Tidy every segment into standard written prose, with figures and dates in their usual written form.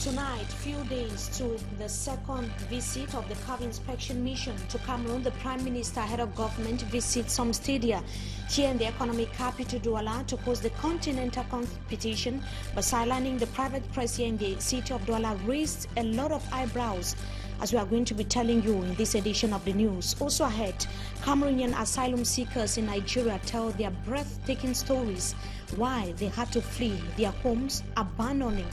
Tonight, few days to the second visit of the CAF inspection mission to Cameroon, the Prime Minister, head of government, visits some stadia here in the economic capital Douala to host the continental competition, but sidelining the private press here in the city of Douala raised a lot of eyebrows, as we are going to be telling you in this edition of the news. Also ahead, Cameroonian asylum seekers in Nigeria tell their breathtaking stories why they had to flee their homes, abandoning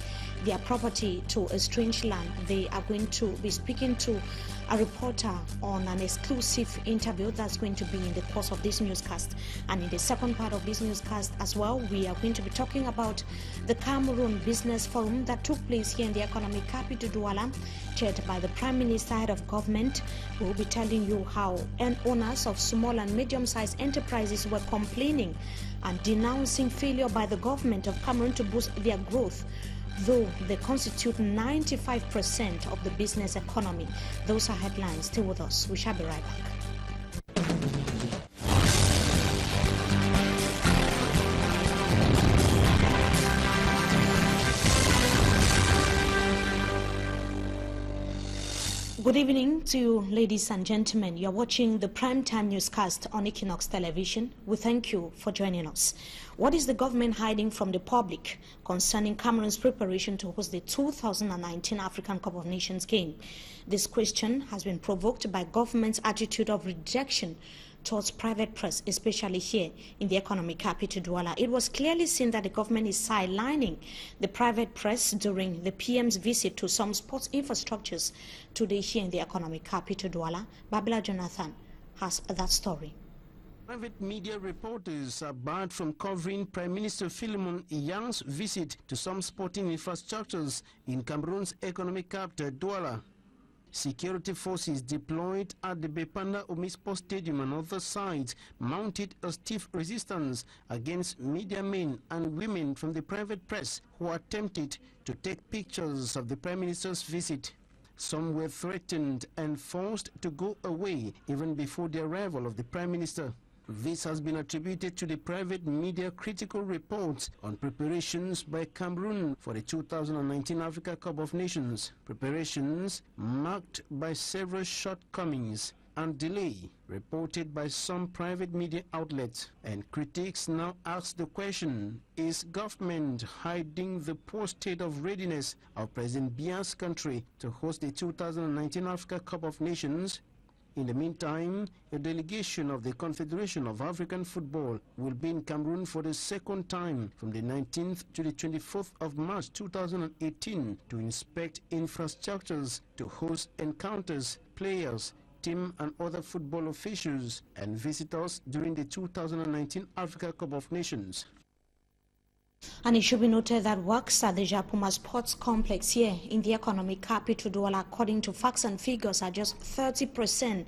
their property to a strange land. They are going to be speaking to a reporter on an exclusive interview that's going to be in the course of this newscast. And in the second part of this newscast as well, we are going to be talking about the Cameroon Business Forum that took place here in the economic capital Douala, chaired by the Prime Minister, head of government. We will be telling you how owners of small and medium-sized enterprises were complaining and denouncing failure by the government of Cameroon to boost their growth, though they constitute 95% of the business economy. Those are headlines. Stay with us. We shall be right back. Good evening to you, ladies and gentlemen. You're watching the primetime newscast on Equinox television. We thank you for joining us. What is the government hiding from the public concerning Cameroon's preparation to host the 2019 African Cup of Nations game? This question has been provoked by government's attitude of rejection towards private press, especially here in the economic capital Douala. It was clearly seen that the government is sidelining the private press during the PM's visit to some sports infrastructures today here in the economic capital Douala. Babila Jonathan has that story. Private media reporters are barred from covering Prime Minister Philemon Iyang's visit to some sporting infrastructures in Cameroon's economic capital Douala. Security forces deployed at the Bepanda Omispo Stadium and other sites mounted a stiff resistance against media men and women from the private press who attempted to take pictures of the Prime Minister's visit. Some were threatened and forced to go away even before the arrival of the Prime Minister. This has been attributed to the private media critical reports on preparations by Cameroon for the 2019 Africa Cup of Nations. Preparations marked by several shortcomings and delay reported by some private media outlets. And critics now ask the question, is government hiding the poor state of readiness of President Biya's country to host the 2019 Africa Cup of Nations? In the meantime, a delegation of the Confederation of African Football will be in Cameroon for the second time from the 19th to the 24th of March 2018 to inspect infrastructures, to host encounters, players, team and other football officials and visitors during the 2019 Africa Cup of Nations. And it should be noted that works at the Japuma Sports Complex here in the economic capital Douala, according to facts and figures, are just 30%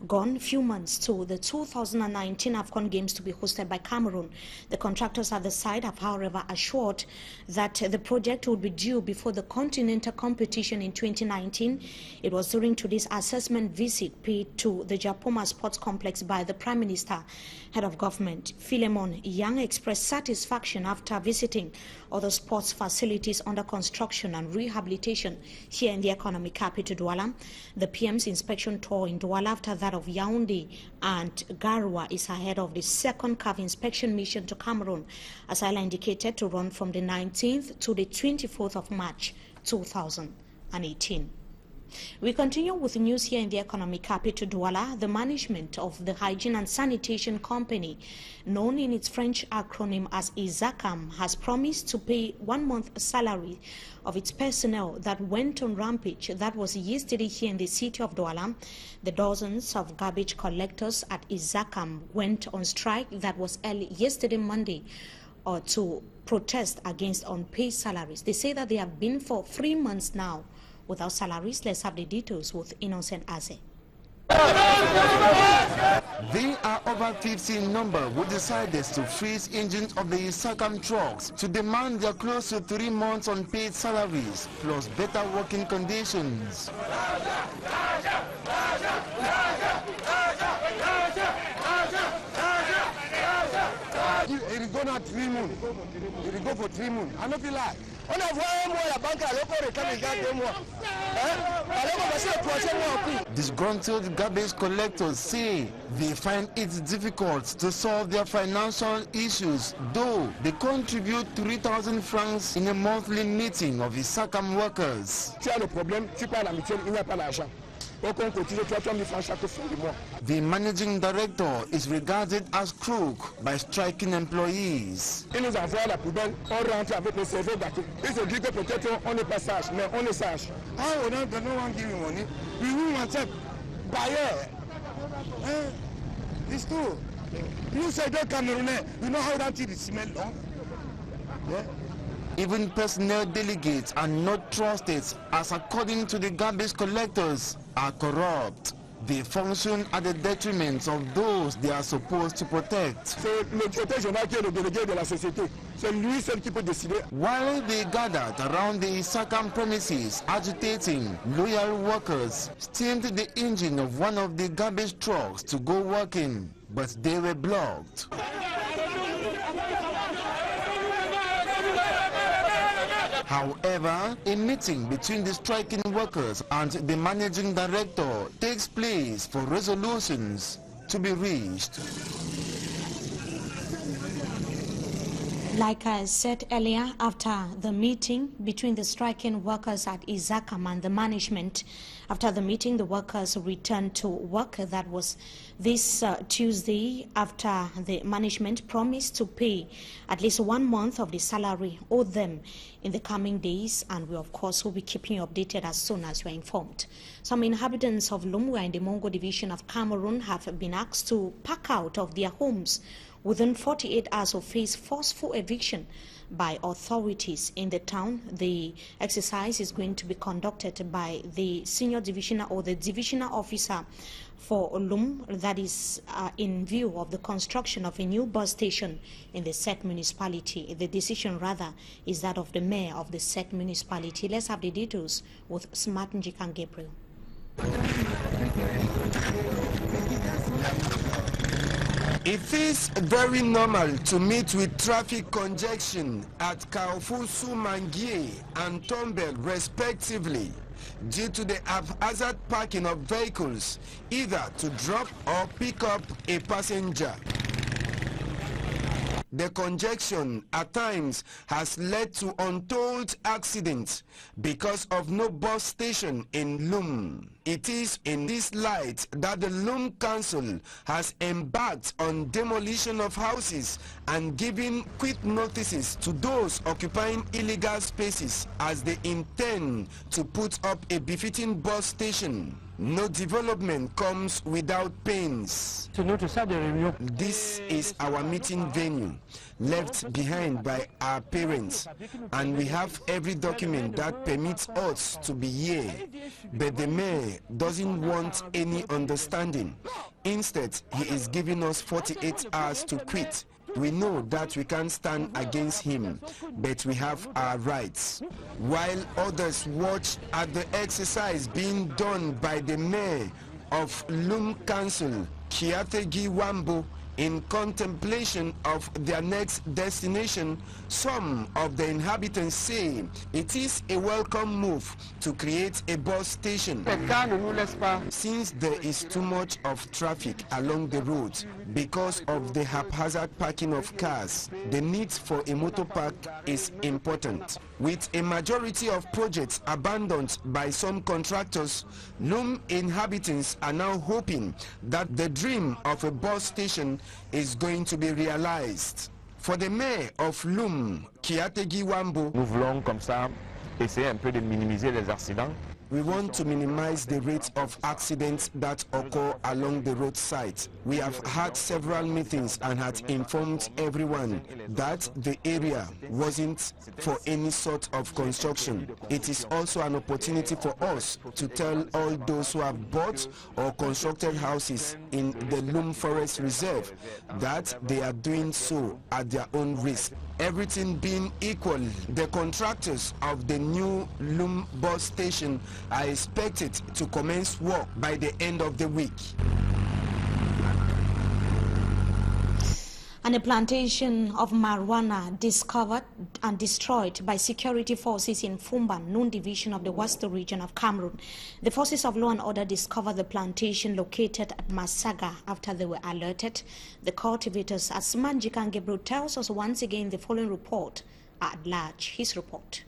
gone, few months to the 2019 AFCON Games to be hosted by Cameroon. The contractors at the site have, however, assured that the project will be due before the continental competition in 2019. It was during today's assessment visit paid to the Japuma Sports Complex by the Prime Minister, head of government. Philemon Iyang expressed satisfaction after visiting other sports facilities under construction and rehabilitation here in the economic capital Douala. The PM's inspection tour in Douala after that of Yaoundé and Garoua is ahead of the second CAF inspection mission to Cameroon, as I indicated, to run from the 19th to the 24th of March 2018. We continue with news here in the economic capital Douala. The management of the Hygiene and Sanitation Company, known in its French acronym as ISACAM, has promised to pay 1 month's salary of its personnel that went on rampage. That was yesterday here in the city of Douala. The dozens of garbage collectors at ISACAM went on strike that was early yesterday Monday to protest against unpaid salaries. They say that they have been for 3 months now without salaries. Let's have the details with Innocent Aze. They are over 50 in number who decided to freeze engines of the ISACAM trucks to demand their close to 3 months unpaid salaries plus better working conditions. It will go for 3 months. I don't feel like. On a voyé moi la banque à l'opéra comme regardez-moi. Disgruntled garbage collectors say they find it difficult to solve their financial issues, though they contribute 3,000 francs in a monthly meeting of the SACAM workers. Tu as le problème, tu parles à la mutuelle, il n'y a pas d'argent. The managing director is regarded as crook by striking employees. Il nous envoie la poubelle, on rentre avec le CV gâté. Il se dit que peut-être on n'est pas sage, mais on est sage. Ah, on a no one giving money. We want to buyer. It's true. You say don't Cameroonais, you know how that thing smells long? Yeah. Even personnel delegates are not trusted, as according to the garbage collectors, are corrupt. They function at the detriment of those they are supposed to protect. While they gathered around the SACAM premises agitating, loyal workers steamed the engine of one of the garbage trucks to go working, but they were blocked. However, a meeting between the striking workers and the managing director takes place for resolutions to be reached. Like I said earlier, after the meeting between the striking workers at Izakam and the management, after the meeting, the workers returned to work. That was this Tuesday, after the management promised to pay at least 1 month of the salary owed them in the coming days, and we of course will be keeping you updated as soon as we are informed. Some inhabitants of Lumwa in the Mongo division of Cameroon have been asked to pack out of their homes within 48 hours or face forceful eviction by authorities in the town. The exercise is going to be conducted by the senior divisional or the divisional officer for Olum, that is in view of the construction of a new bus station in the said municipality. The decision rather is that of the mayor of the said municipality. Let's have the details with Smart Njik and Gabriel. It is very normal to meet with traffic congestion at Kaofusu Mangie and Tombel respectively due to the haphazard parking of vehicles either to drop or pick up a passenger. The congestion at times has led to untold accidents because of no bus station in Lum. It is in this light that the Lum Council has embarked on demolition of houses and giving quick notices to those occupying illegal spaces as they intend to put up a befitting bus station. No development comes without pains. This is our meeting venue, left behind by our parents, and we have every document that permits us to be here. But the mayor doesn't want any understanding. Instead, he is giving us 48 hours to quit. We know that we can't stand against him, but we have our rights. While others watch at the exercise being done by the mayor of Lum Council, Kiategi Wambo, in contemplation of their next destination, some of the inhabitants say it is a welcome move to create a bus station. Since there is too much of traffic along the road because of the haphazard parking of cars, the need for a motor park is important. With a majority of projects abandoned by some contractors, Lum inhabitants are now hoping that the dream of a bus station is going to be realized. For the mayor of Lum, Kiategi Wambo, nous voulons comme ça essayer un peu de minimiser les accidents. We want to minimize the rate of accidents that occur along the roadside. We have had several meetings and had informed everyone that the area wasn't for any sort of construction. It is also an opportunity for us to tell all those who have bought or constructed houses in the Lum Forest Reserve that they are doing so at their own risk. Everything being equal, the contractors of the new Lum bus station are expected to commence work by the end of the week. And a plantation of marijuana discovered and destroyed by security forces in Fumban, Nun division of the Western region of Cameroon. The forces of law and order discovered the plantation located at Masaga after they were alerted. The cultivators, as Manjikan Gabriel tells us once again, the following report are at large. His report.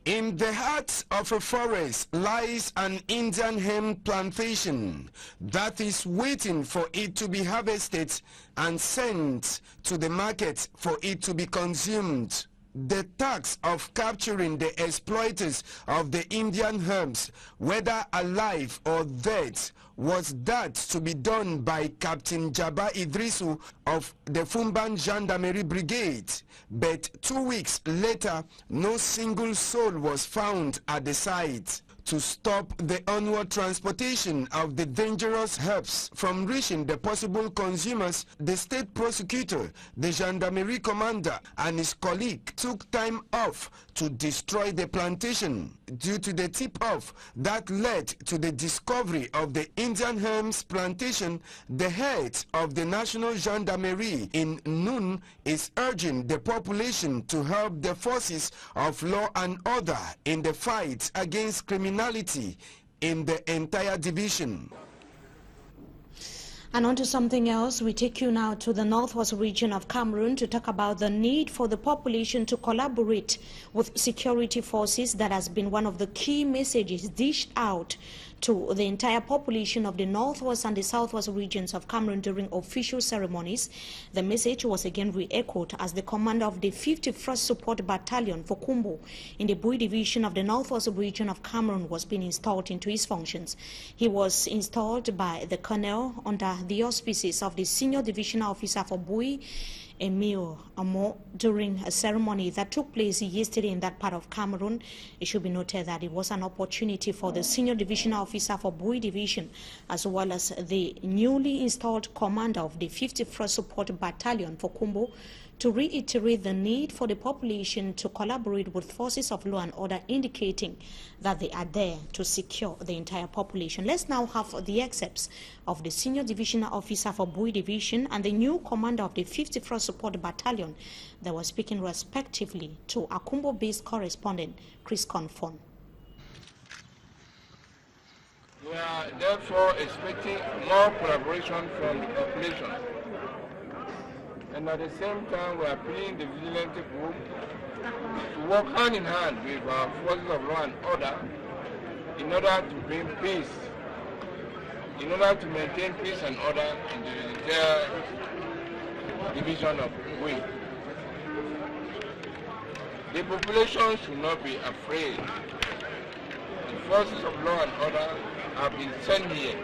In the heart of a forest lies an Indian hemp plantation that is waiting for it to be harvested and sent to the market for it to be consumed. The task of capturing the exploiters of the Indian herbs, whether alive or dead, was that to be done by Captain Jabba Idrisu of the Fumban Gendarmerie Brigade. But 2 weeks later, no single soul was found at the site. To stop the onward transportation of the dangerous herbs from reaching the possible consumers, the state prosecutor, the gendarmerie commander, and his colleague took time off to destroy the plantation. Due to the tip-off that led to the discovery of the Indian herbs plantation, the head of the National Gendarmerie in Nun is urging the population to help the forces of law and order in the fight against criminality in the entire division. And on to something else, we take you now to the northwest region of Cameroon to talk about the need for the population to collaborate with security forces. That has been one of the key messages dished out to the entire population of the northwest and the southwest regions of Cameroon during official ceremonies. The message was again re-echoed as the commander of the 51st Support Battalion for Kumbo in the Bui division of the northwest region of Cameroon was being installed into his functions. He was installed by the colonel under the auspices of the senior divisional officer for Bui, Emil Amo, during a ceremony that took place yesterday in that part of Cameroon. It should be noted that it was an opportunity for the senior divisional officer for Bui division as well as the newly installed commander of the 51st Support Battalion for Kumbo to reiterate the need for the population to collaborate with forces of law and order, indicating that they are there to secure the entire population. Let's now have the excerpts of the senior divisional officer for Bui division and the new commander of the 51st Support Battalion that was speaking respectively to our Kumbo-based correspondent, Chris Confon. We are therefore expecting more collaboration from the population. And at the same time, we are appealing the vigilante group to work hand in hand with our forces of law and order in order to bring peace, in order to maintain peace and order in the entire division of Bui. The population should not be afraid. The forces of law and order have been sent here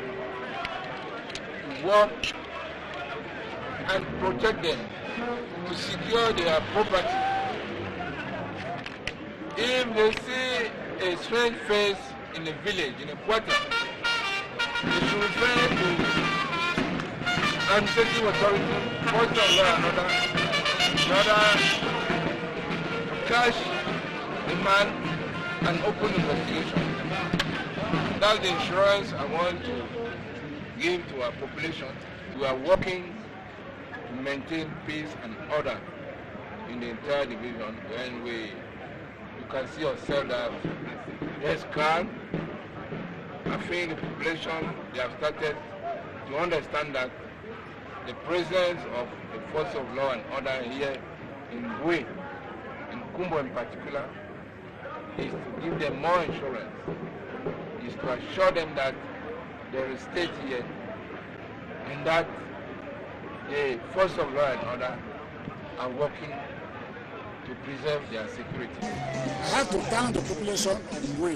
to work and protect them, to secure their property. If they see a strange face in a village, in a quarter, they should refer to administrative authority, forces of law and order, in order to catch the man and open investigation. That's the insurance I want to give to our population. We are working to maintain peace and order in the entire division, and you can see yourself that there's calm. I think the population, they have started to understand that the presence of the force of law and order here in Bui, in Kumbo in particular, is to give them more insurance, is to assure them that there is state here and that the force of law and order are working to preserve their security. I have to thank the population in Bui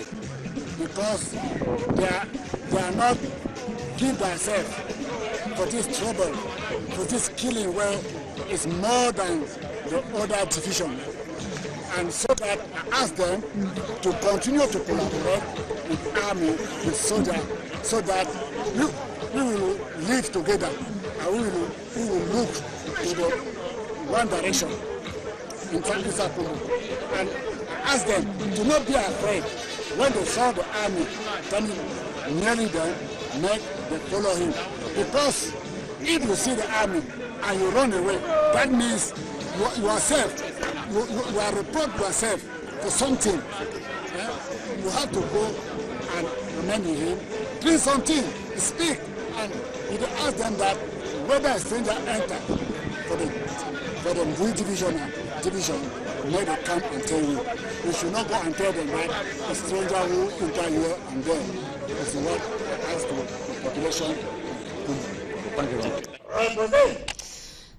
because they are not giving themselves for this trouble, for this killing where it's more than the other division. And so that I ask them to continue to collaborate with army, with soldiers, so that we will live together and we will look in the one direction in Congo. And I ask them to not be afraid when they saw the army coming nearly them, make they follow him. Because if you see the army, and you run away, that means you are safe. You are report yourself for something. You have to go and remain with him, drink something, speak, and you ask them that whether a stranger enter for the Mbui division, may they come and tell you. You should not go and tell them that a stranger who enter here and there is what has the population.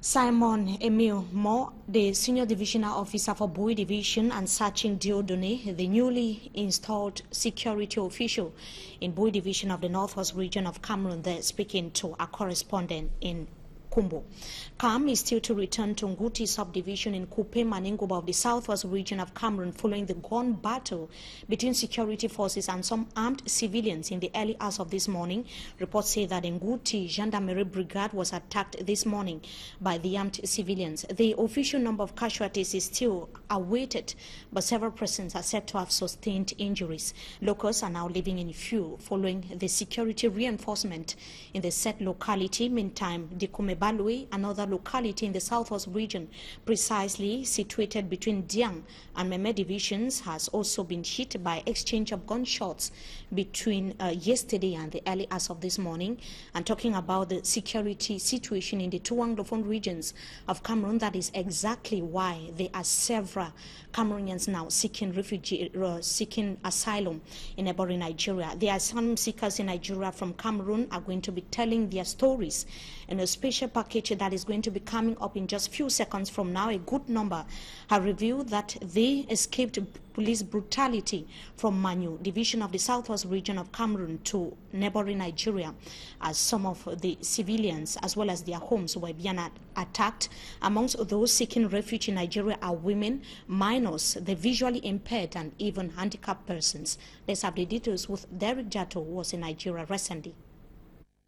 Simon Emil Moore, the Senior Divisional Officer for Bui Division, and Sachin Diodone, the newly installed security official in Bui Division of the Northwest Region of Cameroon, there speaking to a correspondent in Kumbo. Kam is still to return to Nguti subdivision in Kupe Maningoba of the Southwest Region of Cameroon following the gun battle between security forces and some armed civilians in the early hours of this morning. Reports say that Nguti Gendarmerie Brigade was attacked this morning by the armed civilians. The official number of casualties is still awaited, but several persons are said to have sustained injuries. Locals are now living in fear following the security reinforcement in the said locality. Meantime, Dikumebalwe, another locality in the Southwest region, precisely situated between Diang and Meme divisions, has also been hit by exchange of gunshots between yesterday and the early hours of this morning. And talking about the security situation in the two Anglophone regions of Cameroon, that is exactly why there are several Cameroonians now seeking asylum in neighboring Nigeria. The asylum seekers in Nigeria from Cameroon are going to be telling their stories in a special package that is going to be coming up in just few seconds from now. A good number have revealed that they escaped police brutality from Manu, division of the Southwest region of Cameroon, to neighboring Nigeria, as some of the civilians as well as their homes were being attacked. Amongst those seeking refuge in Nigeria are women, minors, the visually impaired, and even handicapped persons. Let's have the details with Derek Jato, who was in Nigeria recently.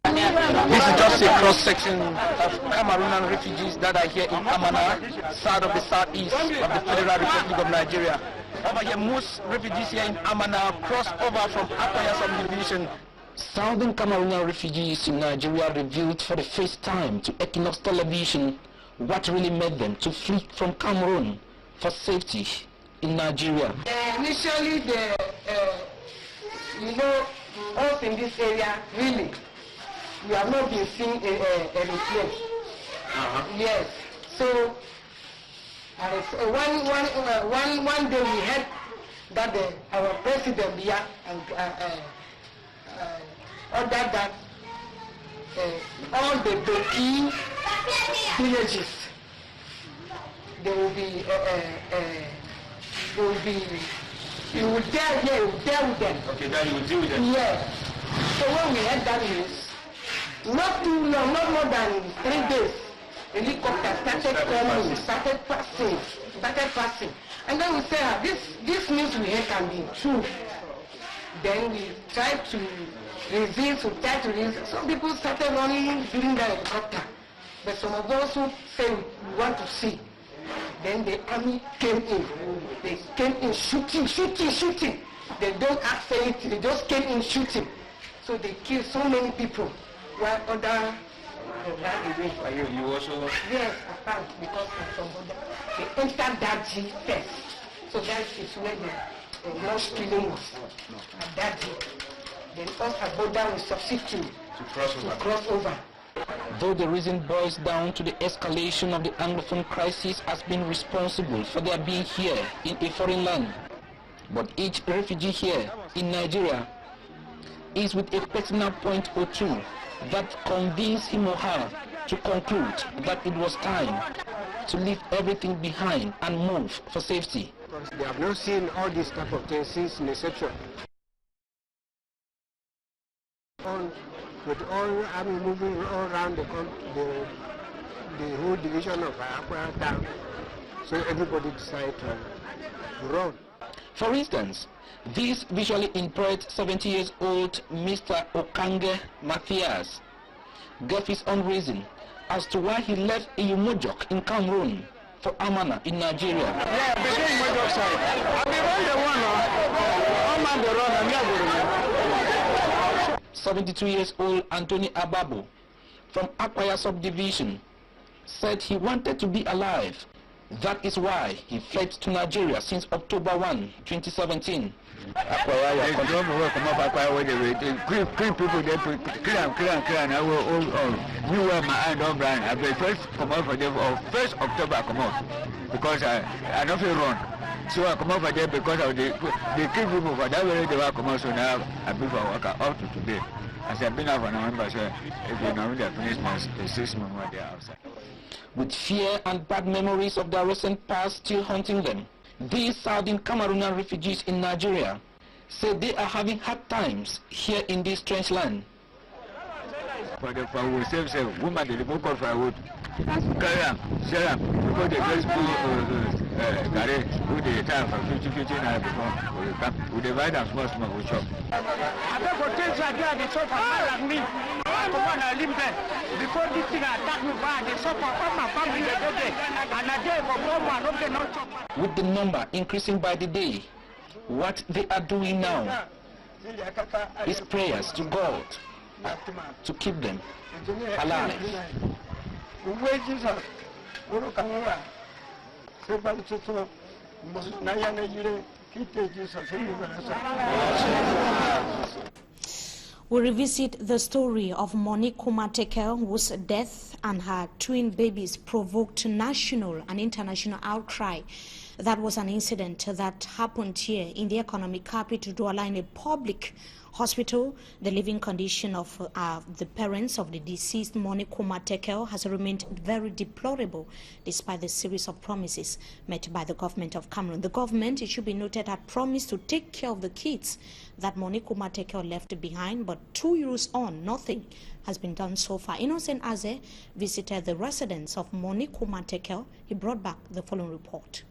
This is just a cross-section of Cameroonian refugees that are here in Amana, south of the southeast of the Federal Republic of Nigeria. Over here, most refugees here in Amana cross over from Akwaya subdivision. Southern Cameroonian refugees in Nigeria revealed for the first time to Equinox television what really made them to flee from Cameroon for safety in Nigeria. Initially, us in this area, really, we have not been seeing a replace. Yes. So one day we heard that our president here ordered that all the Beki villages, you will deal with them. Okay, then you will deal with them. Yes. So when we heard that news, not too long, not more than 3 days, helicopter started coming, started passing. And then we said, this news we heard can be true. Then we tried to resist, Some people started running during the helicopter. But some of us who say we want to see. Then the army came in. They came in shooting. They don't ask anything, they just came in shooting. So they killed so many people. While other ran away. Are you also? Yes, I found, because of some other. They entered Daji first. So that is where the mass killing was. At Daji. Then us at border we substitute to cross over. Though the reason boils down to the escalation of the Anglophone crisis has been responsible for their being here in a foreign land, but each refugee here in Nigeria is with a personal point or two that convinced him or her to conclude that it was time to leave everything behind and move for safety. Because they have not seen all these type of things since inception. With all army moving all around the whole division of Aqua down, so everybody decided to run. For instance, this visually impaired 70-year-old Mr. Okange Matthias gave his own reason as to why he left Iyumojok in Cameroon for Amana in Nigeria. Yeah, between Iyumojok side. I've been on the one, I'm on the run, I'm 72-year-old Anthony Ababo from Akwaya subdivision said he wanted to be alive. That is why he fled to Nigeria since October 1, 2017. First October come out because I don't feel wrong. So I come over there because of the kill people for that way they were come out, so now I've been for work up to today. As I've been out for November, so if you know the punishment, the 6 months while they're outside. With fear and bad memories of their recent past still haunting them, these Southern Cameroonian refugees in Nigeria say they are having hard times here in this strange land. For the firewood, save, woman, they don't call firewood. Carry them, share them, because they just who they time for 50 naira before we come. We divide them small, we shop. I don't go change idea, they suffer like me. Come on, I live there. Before this thing attack me, they suffer all my family, they go there. And I dare for one, okay, not chop. With the number increasing by the day, what they are doing now is prayers to God to keep them alive. We revisit the story of Monique Kumateke, whose death and her twin babies provoked national and international outcry. That was an incident that happened here in the economic capital, Douala, in a public hospital. The living condition of the parents of the deceased Monique Kumateke has remained very deplorable despite the series of promises made by the government of Cameroon. The government, it should be noted, had promised to take care of the kids that Monique Kumateke left behind, but 2 years on, nothing has been done so far. Innocent Aze visited the residence of Monique Kumateke. He brought back the following report.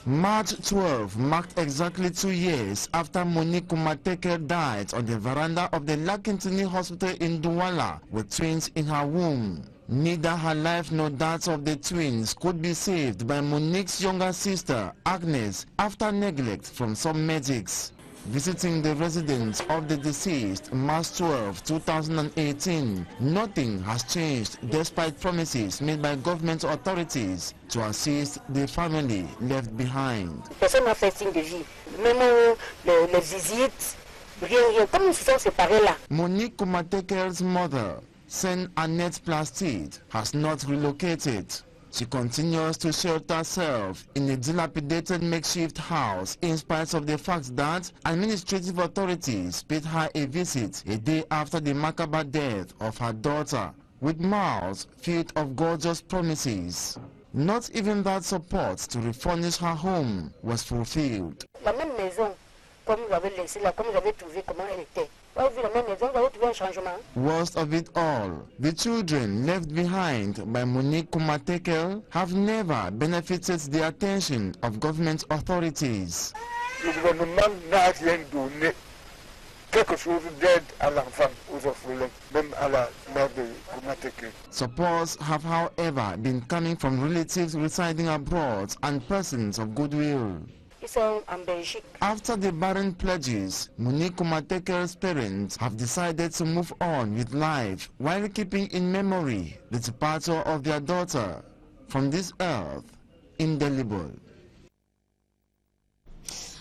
March 12 marked exactly 2 years after Monique Kumateke died on the veranda of the Lakentini Hospital in Douala with twins in her womb. Neither her life nor that of the twins could be saved by Monique's younger sister, Agnes, after neglect from some medics. Visiting the residence of the deceased March 12, 2018, nothing has changed despite promises made by government authorities to assist the family left behind. Personne n'a fait signe de vie. Même les visites, rien, comme ils se sont séparés là. Monique Kumateke's mother, Saint Annette Plastide, has not relocated. She continues to shelter herself in a dilapidated makeshift house in spite of the fact that administrative authorities paid her a visit a day after the macabre death of her daughter, with mouths filled of gorgeous promises. Not even that support to refurnish her home was fulfilled. La même maison, comme j'avais laissé là, comme j'avais trouvé comment elle était. Worst of it all, the children left behind by Monique Kumateke have never benefited the attention of government authorities. Le gouvernement n'a rien donné, quelque chose d'aide à l'enfant, aux orphelins, même à la mère de Kumateke. Supports have, however, been coming from relatives residing abroad and persons of goodwill. After the barren pledges, Monique Kumateke's parents have decided to move on with life while keeping in memory the departure of their daughter from this earth indelible.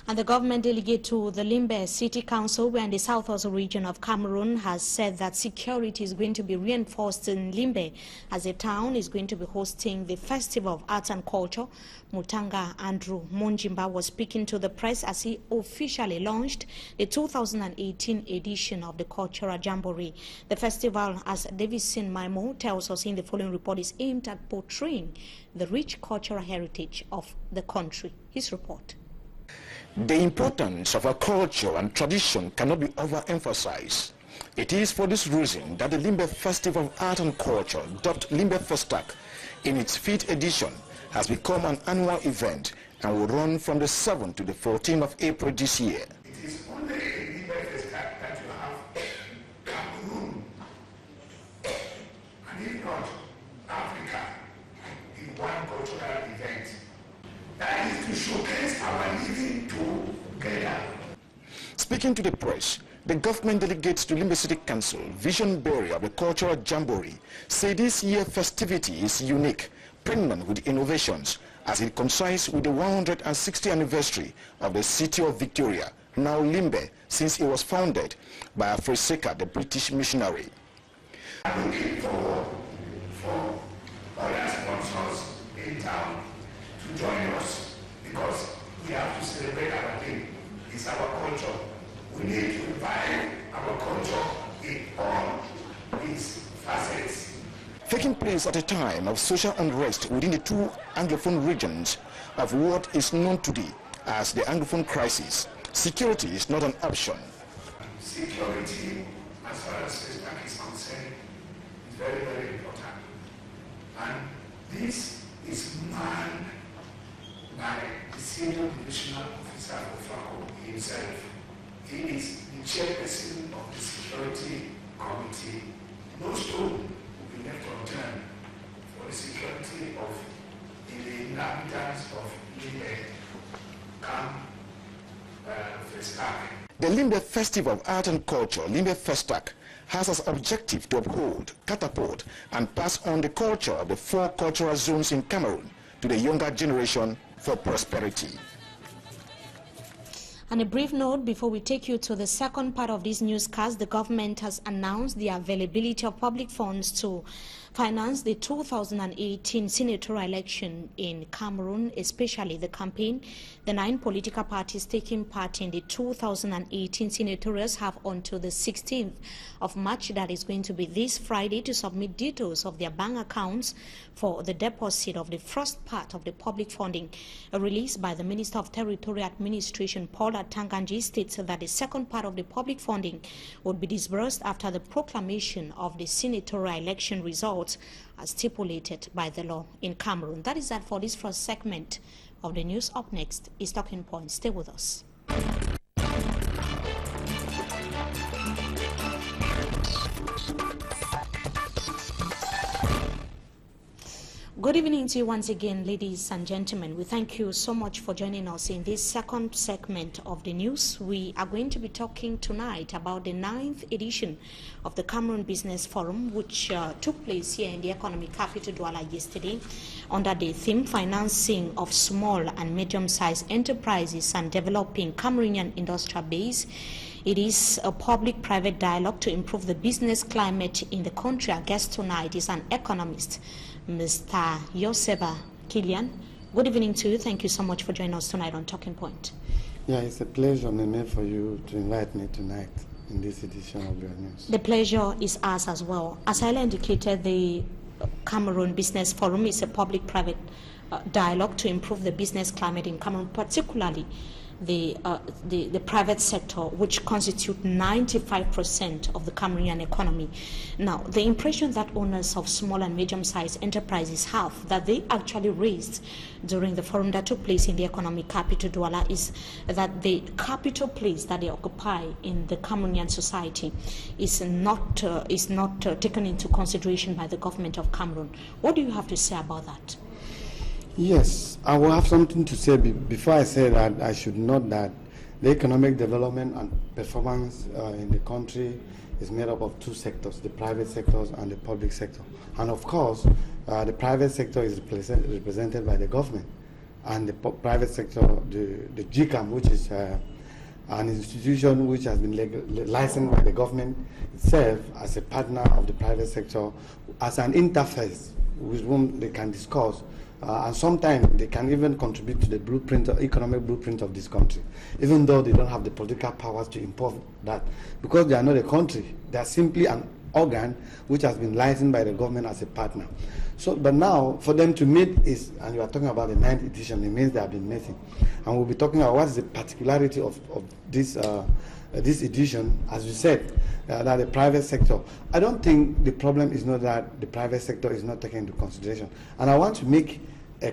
And the government delegate to the Limbe City Council, where in the southwest region of Cameroon, has said that security is going to be reinforced in Limbe as the town is going to be hosting the Festival of Arts and Culture. Mutanga Andrew Monjimba was speaking to the press as he officially launched the 2018 edition of the Cultural Jamboree. The festival, as Davison Maimo tells us in the following report, is aimed at portraying the rich cultural heritage of the country. His report. The importance of our culture and tradition cannot be overemphasized. It is for this reason that the Limbe Festival of Art and Culture, dubbed Limbe Festac, in its 5th edition, has become an annual event and will run from the 7th to the 14th of April this year. It is only in Limbe Festac that you have Cameroon, and if not Africa, in one cultural event. That is to showcase our living together. Speaking to the press, the government delegates to Limbe City Council, vision bearer of the cultural jamboree, say this year's festivity is unique, pregnant with innovations, as it coincides with the 160th anniversary of the city of Victoria, now Limbe, since it was founded by Afreseka, the British missionary. I'm looking forward for other sponsors in town to join us, because we have to celebrate our thing. It's our culture. We need to revive our culture in all its facets. Taking place at a time of social unrest within the two Anglophone regions of what is known today as the Anglophone crisis, security is not an option. Security, as far as Sestak is concerned, is very, very important. And this is manned by the senior divisional officer of FACO himself. He is the chairperson of the security committee. No stone will be left unturned for the security of the inhabitants of Limbe, Camp Festak. The Limbe Festival of Art and Culture, Limbe Festak, has as objective to uphold, catapult, and pass on the culture of the 4 cultural zones in Cameroon to the younger generation for prosperity. And a brief note before we take you to the second part of this newscast, the government has announced the availability of public funds to finance the 2018 senatorial election in Cameroon, especially the campaign. The 9 political parties taking part in the 2018 senatorials have until the 16th of March, that is going to be this Friday, to submit details of their bank accounts for the deposit of the first part of the public funding. A release by the Minister of Territorial Administration, Paul Tanganji, states that the second part of the public funding would be disbursed after the proclamation of the senatorial election results as stipulated by the law in Cameroon. That is that for this first segment of the news. Up next is Talking Point. Stay with us. Good evening to you once again, ladies and gentlemen. We thank you so much for joining us in this second segment of the news. We are going to be talking tonight about the 9th edition of the Cameroon Business Forum, which took place here in the economic capital Douala yesterday under the theme Financing of Small and Medium-Sized Enterprises and Developing Cameroonian Industrial Base. It is a public-private dialogue to improve the business climate in the country. Our guest tonight is an economist, Mr. Yoseba Kilian. Good evening to you. Thank you so much for joining us tonight on Talking Point. Yeah, it's a pleasure, Nene, for you to invite me tonight in this edition of your news. The pleasure is ours as well. As I indicated, the Cameroon Business Forum is a public-private dialogue to improve the business climate in Cameroon, particularly the private sector, which constitute 95% of the Cameroonian economy. Now, the impression that owners of small and medium-sized enterprises have that they actually raised during the forum that took place in the economic capital Douala is that the capital place that they occupy in the Cameroonian society is not taken into consideration by the government of Cameroon. What do you have to say about that? Yes, I will have something to say. Before I say that, I should note that the economic development and performance in the country is made up of 2 sectors, the private sectors and the public sector. And of course, the private sector is represented by the government, and the private sector, the GCAM, which is an institution which has been licensed by the government itself as a partner of the private sector, as an interface with whom they can discuss and sometimes they can even contribute to the blueprint, economic blueprint of this country, even though they don't have the political powers to impose that, because they are not a country. They are simply an organ which has been licensed by the government as a partner. So, but now for them to meet is, and you are talking about the 9th edition, it means they have been meeting, and we'll be talking about what is the particularity of this this edition, as you said, that the private sector. I don't think the problem is not that the private sector is not taken into consideration, and I want to make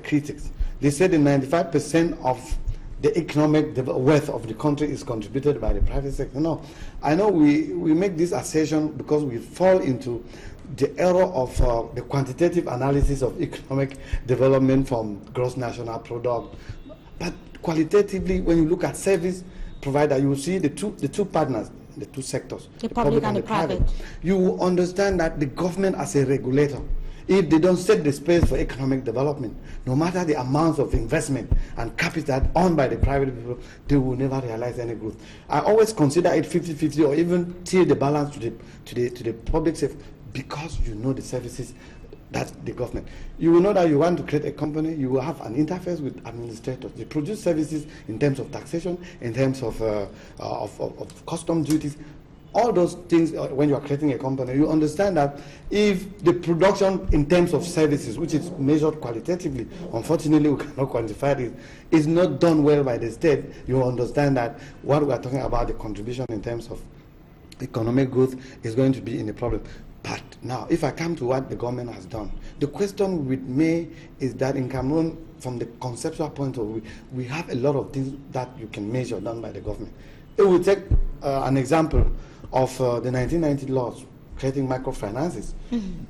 critics. They said that 95% of the economic wealth of the country is contributed by the private sector. No, I know we make this assertion because we fall into the error of the quantitative analysis of economic development from gross national product. But qualitatively, when you look at service provider, you will see the two partners, the two sectors, the public and the private. You will understand that the government as a regulator, if they don't set the space for economic development, no matter the amounts of investment and capital owned by the private people, they will never realize any growth. I always consider it 50-50 or even tilt the balance to the public sector, because you know the services that the government. You will know that you want to create a company, you will have an interface with administrators. They produce services in terms of taxation, in terms of custom duties. All those things, when you are creating a company, you understand that if the production in terms of services, which is measured qualitatively, unfortunately we cannot quantify it, is not done well by the state, you understand that what we are talking about, the contribution in terms of economic growth, is going to be in a problem. But now, if I come to what the government has done, the question with me is that in Cameroon, from the conceptual point of view, we have a lot of things that you can measure done by the government. If we take an example of the 1990 laws creating microfinances,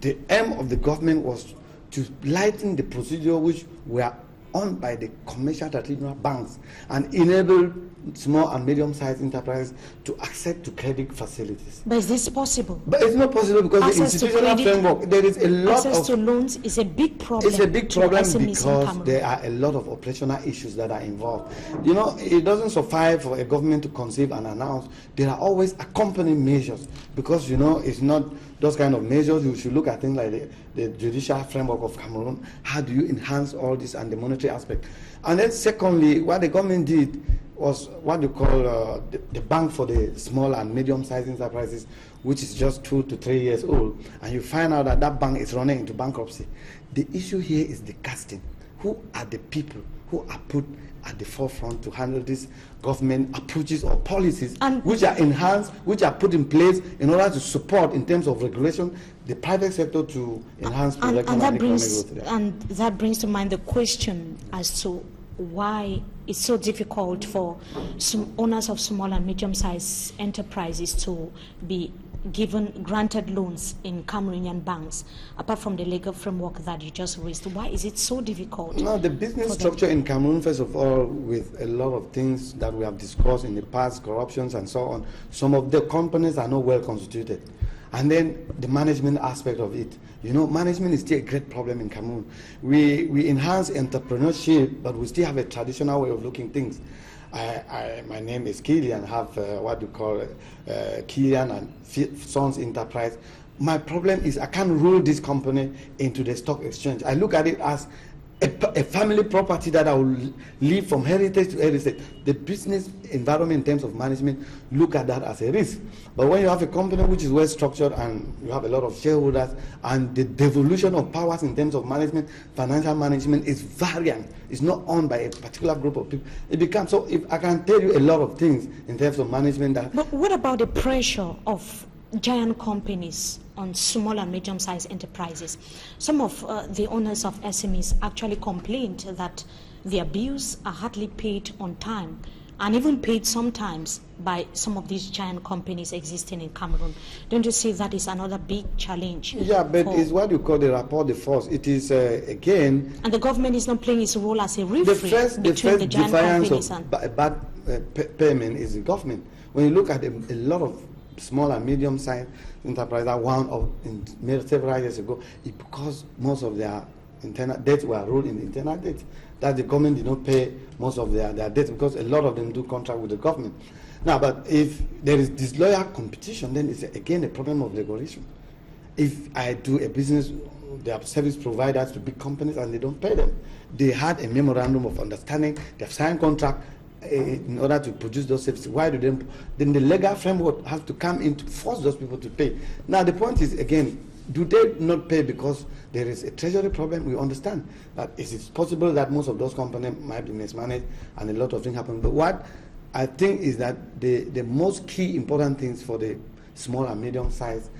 the aim of the government was to lighten the procedure which were owned by the commercial traditional banks and enable small and medium-sized enterprises to access to credit facilities. But is this possible? But it's not possible because access the institutional framework, there is a lot access to loans is a big problem. It's a big problem because there are a lot of operational issues that are involved. You know, it doesn't suffice for a government to conceive and announce. There are always accompanying measures because, you know, it's not those kind of measures. You should look at things like the judicial framework of Cameroon. How do you enhance all this and the monetary aspect? And then secondly, what the government did was what you call the bank for the small and medium-sized enterprises, which is just 2 to 3 years old, and you find out that that bank is running into bankruptcy. The issue here is the casting. Who are the people who are put at the forefront to handle these government approaches or policies which are enhanced, which are put in place in order to support, in terms of regulation, the private sector to enhance production and economic growth? And that brings to mind the question as to why it's so difficult for some owners of small and medium-sized enterprises to be granted loans in Cameroonian banks, apart from the legal framework that you just raised. Why is it so difficult? No, the business structure in Cameroon, first of all, with a lot of things that we have discussed in the past, corruptions and so on, some of the companies are not well constituted. And then the management aspect of it. You know, management is still a great problem in Cameroon. We enhance entrepreneurship, but we still have a traditional way of looking things. My name is Kilian, have what you call Kilian and Sons Enterprise. My problem is I can't roll this company into the stock exchange. I look at it as a family property that I will leave from heritage to heritage. The business environment in terms of management look at that as a risk. But when you have a company which is well structured and you have a lot of shareholders and the devolution of powers in terms of management, financial management is variant. It's not owned by a particular group of people. It becomes, so if I can tell you a lot of things in terms of management. But what about the pressure of giant companies on small and medium-sized enterprises? Some of the owners of SMEs actually complained that their bills are hardly paid on time, and even paid sometimes by some of these giant companies existing in Cameroon. Don't you see that is another big challenge? Yeah, but it's what you call the rapport de force. It is, again... And the government is not playing its role as a referee between the giant companies and... bad payment is the government. When you look at a lot of small and medium-sized enterprises that wound up in several years ago, it's because most of their internal debts were rolled in internal debt. That the government did not pay most of their debts because a lot of them do contract with the government. Now, but if there is disloyal competition, then it's again a problem of regulation. If I do a business, they have service providers to big companies and they don't pay them. They had a memorandum of understanding, they have signed contract in order to produce those services. Why do them? Then the legal framework has to come in to force those people to pay. Now the point is, again, do they not pay because there is a treasury problem? We understand that it is possible that most of those companies might be mismanaged and a lot of things happen. But what I think is that the most key important things for the small and medium-sized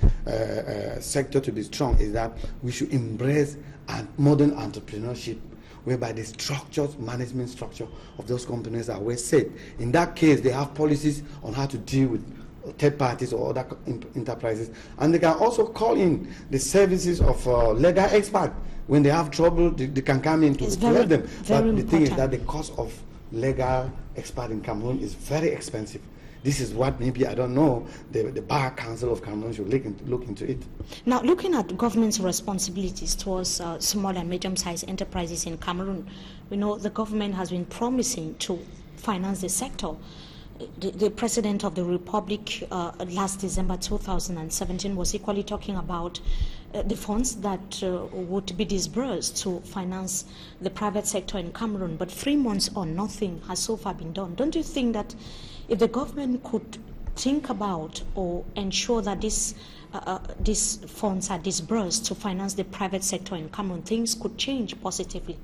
sector to be strong is that we should embrace modern entrepreneurship, whereby the structures, management structure of those companies are well set. In that case, they have policies on how to deal with third parties or other enterprises, and they can also call in the services of legal experts. When they have trouble, they can come in to help them. But the thing is that the cost of legal expert in Cameroon is very expensive. This is what maybe, I don't know, the Bar Council of Cameroon should look into it. Now, looking at government's responsibilities towards small and medium-sized enterprises in Cameroon, we know the government has been promising to finance the sector. The President of the Republic last December 2017 was equally talking about the funds that would be disbursed to finance the private sector in Cameroon, but 3 months on, nothing has so far been done. Don't you think that if the government could think about or ensure that these funds are disbursed to finance the private sector in Cameroon, things could change positively?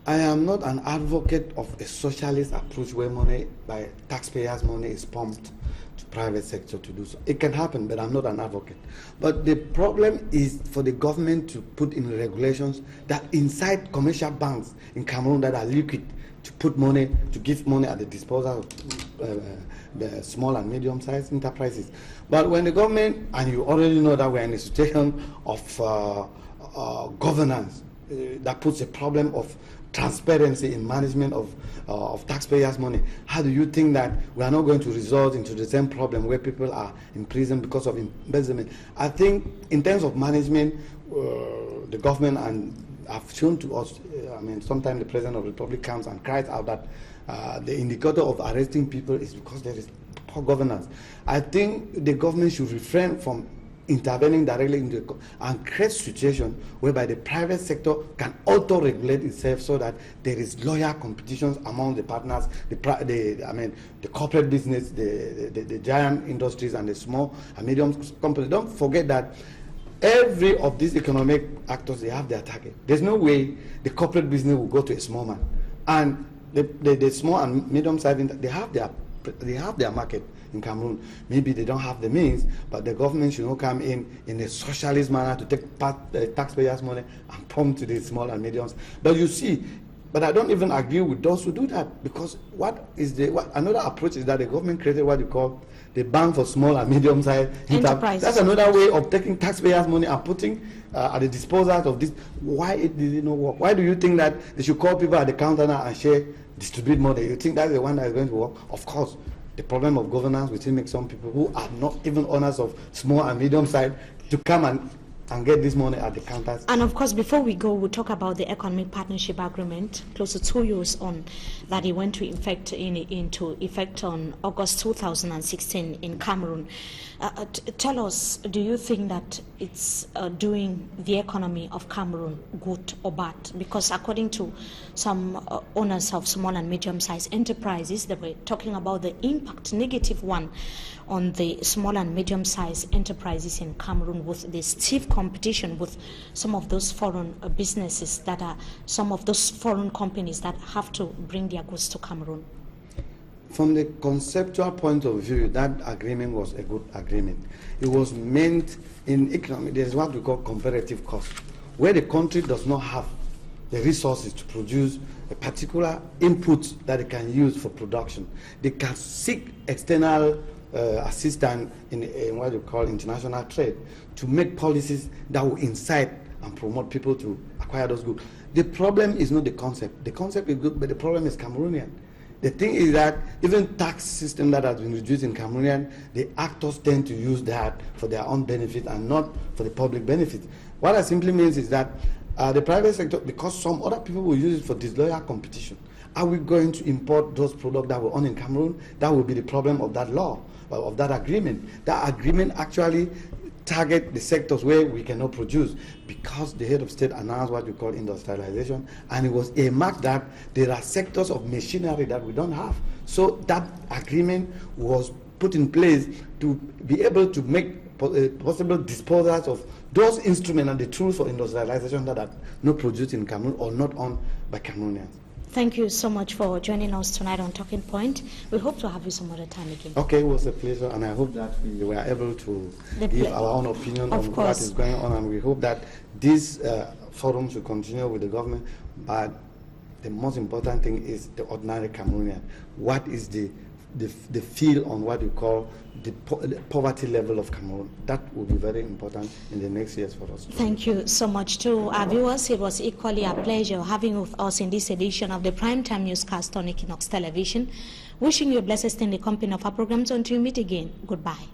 I am not an advocate of a socialist approach where money, by taxpayers' money, is pumped to private sector to do so. It can happen, but I'm not an advocate. But the problem is for the government to put in regulations that inside commercial banks in Cameroon that are liquid, to put money, to give money at the disposal of the small and medium-sized enterprises. But when the government, and you already know that we're in a situation of governance that puts a problem of transparency in management of taxpayers' money, how do you think that we are not going to result into the same problem where people are in prison because of embezzlement? I think in terms of management, the government and have shown to us, I mean, sometimes the President of the Republic comes and cries out that the indicator of arresting people is because there is poor governance. I think the government should refrain from intervening directly into and create a situation whereby the private sector can auto-regulate itself so that there is loyal competitions among the partners, the corporate business, the giant industries and the small and medium companies. Don't forget that every of these economic actors, they have their target. There's no way the corporate business will go to a small man. And the small and medium-sized, they have their market in Cameroon. Maybe they don't have the means, but the government should not come in a socialist manner to take taxpayers' money and pump to the small and mediums. But you see, but I don't even agree with those who do that, because another approach is that the government created what you call the Bank for Small and Medium-Sized Enterprises. That's another way of taking taxpayers' money and putting at the disposal of this. Why it did not work? Why do you think that they should call people at the counter now and distribute money? You think that's the one that is going to work? Of course, the problem of governance will still make some people who are not even owners of small and medium-sized to come and get this money at the counters. And of course, before we go, we'll talk about the Economic Partnership Agreement, close to 2 years on, that it went into effect on August 2016 in Cameroon. Tell us, do you think that it's doing the economy of Cameroon good or bad? Because according to some owners of small and medium-sized enterprises, they were talking about the impact, negative one, on the small and medium-sized enterprises in Cameroon, with the stiff competition with some of those foreign businesses that are, some of those foreign companies that have to bring their goods to Cameroon. From the conceptual point of view, that agreement was a good agreement. It was meant in economic, there's what we call comparative cost, where the country does not have the resources to produce a particular input that it can use for production. They can seek external assistance in what you call international trade to make policies that will incite and promote people to acquire those goods. The problem is not the concept. The concept is good, but the problem is Cameroonian. The thing is that even tax system that has been reduced in Cameroonian, the actors tend to use that for their own benefit and not for the public benefit. What that simply means is that the private sector, because some other people will use it for disloyal competition, are we going to import those products that were owned in Cameroon? That will be the problem of that law, of that agreement. That agreement actually target the sectors where we cannot produce, because the head of state announced what we call industrialization, and it was a mark that there are sectors of machinery that we don't have. So that agreement was put in place to be able to make possible disposals of those instruments and the tools for industrialization that are not produced in Cameroon or not owned by Cameroonians. Thank you so much for joining us tonight on Talking Point. We hope to have you some other time again. Okay, it was a pleasure, and I hope that we were able to give our own opinion on what is going on, and we hope that these forums will continue with the government. But the most important thing is the ordinary Cameroonian. What is the the feel on what you call the poverty level of Cameroon. That will be very important in the next years for us. Thank you so much to our viewers. It was equally a pleasure having with us in this edition of the Primetime Newscast on Equinox Television. Wishing you a blessed stay in the company of our programs until we meet again. Goodbye.